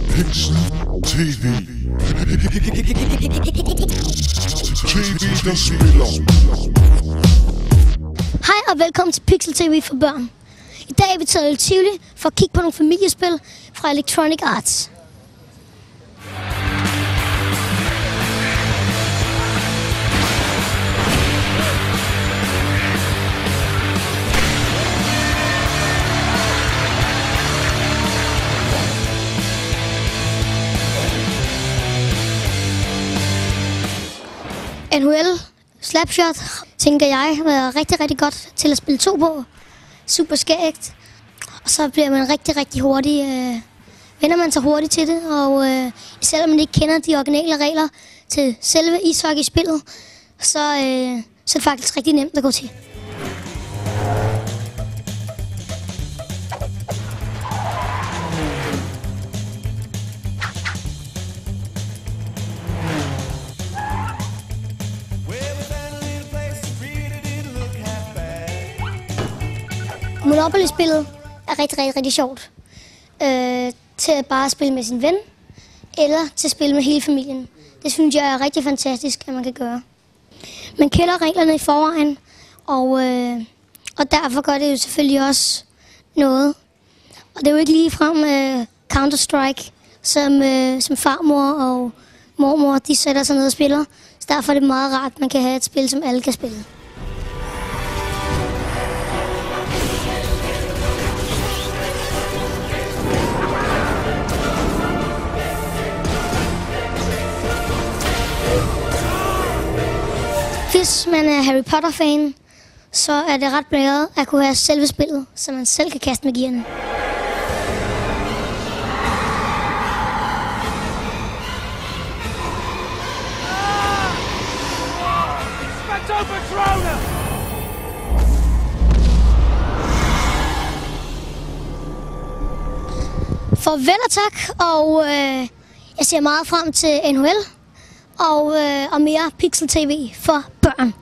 Pixel TV. TV, der spiller. Hej og velkommen til Pixel TV for børn. I dag er vi taget i Tivoli for at kigge på nogle familiespil fra Electronic Arts. NHL Slapshot, tænker jeg, er rigtig godt til at spille 2 på. Super skægt. Og så bliver man rigtig hurtig. Vender man sig hurtigt til det, og selvom man ikke kender de originale regler til selve ishockey-spillet, så er det faktisk rigtig nemt at gå til. Monopoly-spillet er rigtig sjovt. Til at bare spille med sin ven, eller til at spille med hele familien. Det synes jeg er rigtig fantastisk, at man kan gøre. Man kender reglerne i forvejen, og derfor gør det jo selvfølgelig også noget. Og det er jo ikke ligefrem Counter-Strike, som farmor og mormor de sætter sig ned og spiller. Så derfor er det meget rart, at man kan have et spil, som alle kan spille. Hvis man er Harry Potter-fan, så er det ret blæret at kunne have selve spillet, så man selv kan kaste magierne. Farvel og tak, og jeg ser meget frem til NHL. Og mere Pixel TV for børn.